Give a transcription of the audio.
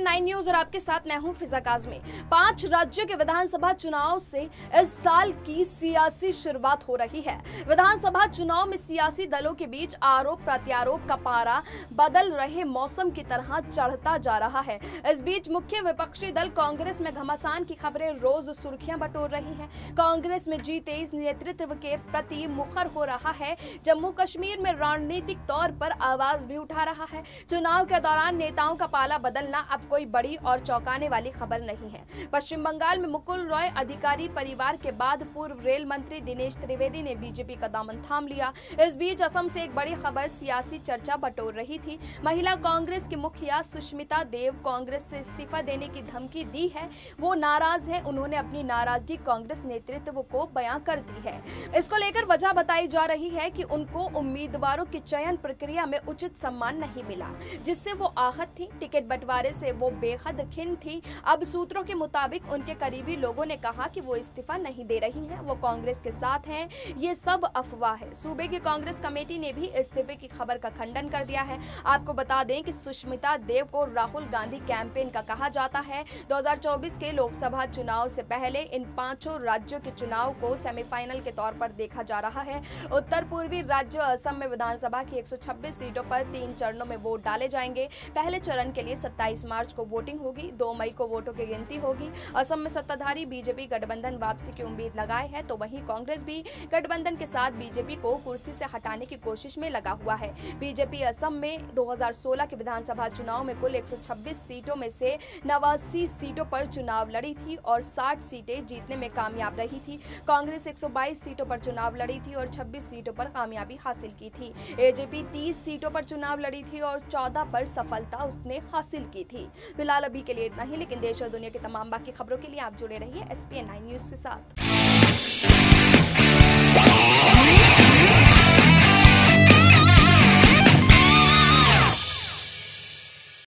SPN 9 news और आपके साथ मैं हूं फिजा काज़मी। 5 राज्यों के विधानसभा चुनाव से इस साल की सियासी शुरुआत हो रही है। विधानसभा चुनाव में सियासी दलों के बीच आरोप प्रत्यारोप का पारा बदल रहे मौसम की तरह चढ़ता जा रहा है। इस बीच मुख्य विपक्षी दल कांग्रेस में घमासान की खबरें रोज सुर्खियां बटोर रही हैं। कांग्रेस में G23 नेतृत्व के प्रति मुखर हो रहा है। जम्मू कश्मीर में रणनीतिक तौर पर आवाज भी उठा रहा है। चुनाव के दौरान नेताओं का पाला बदलना अब कोई बड़ी और चौंकाने वाली खबर नहीं है। पश्चिम बंगाल में मुकुल रॉय अधिकारी परिवार के बाद पूर्व रेल मंत्री दिनेश त्रिवेदी ने बीजेपी का दामन थाम लिया। इस बीच असम से एक बड़ी खबर सियासी चर्चा बटोर रही थी। महिला कांग्रेस की मुखिया सुष्मिता देव कांग्रेस से इस्तीफा देने की धमकी दी है। वो नाराज है। उन्होंने अपनी नाराजगी कांग्रेस नेतृत्व को बयां कर दी है। इसको लेकर वजह बताई जा रही है कि उनको उम्मीदवारों की चयन प्रक्रिया में उचित सम्मान नहीं मिला, जिससे वो आहत थी। टिकट बंटवारे से वो बेहद खिन्न थी। अब सूत्रों के मुताबिक उनके करीबी लोगों ने कहा कि वो इस्तीफा नहीं दे रही हैं, वो कांग्रेस के साथ हैं। ये सब अफवाह है। सूबे की कांग्रेस कमेटी ने भी इस्तीफे की खबर का खंडन कर दिया है। आपको बता दें कि सुष्मिता देव को राहुल गांधी कैंपेन का कहा जाता है। 2024 के लोकसभा चुनाव से पहले इन 5 राज्यों के चुनाव को सेमीफाइनल के तौर पर देखा जा रहा है। उत्तर पूर्वी राज्य असम में विधानसभा की 126 सीटों पर 3 चरणों में वोट डाले जाएंगे। पहले चरण के लिए 27 मार्च को वोटिंग होगी। 2 मई को वोटों की गिनती होगी। असम में सत्ताधारी बीजेपी गठबंधन वापसी की उम्मीद लगाए है, तो वहीं कांग्रेस भी गठबंधन के साथ बीजेपी को कुर्सी से हटाने की कोशिश में लगा हुआ है। बीजेपी असम में 2016 के विधानसभा चुनाव में कुल 126 सीटों में से 89 सीटों पर चुनाव लड़ी थी और 60 सीटें जीतने में कामयाब रही थी। कांग्रेस 122 सीटों पर चुनाव लड़ी थी और 26 सीटों पर कामयाबी हासिल की थी। AJP 30 सीटों पर चुनाव लड़ी थी और 14 पर सफलता उसने हासिल की थी। फिलहाल अभी के लिए इतना ही, लेकिन देश और दुनिया की तमाम बाकी खबरों के लिए आप जुड़े रहिए SPN 9 न्यूज के साथ।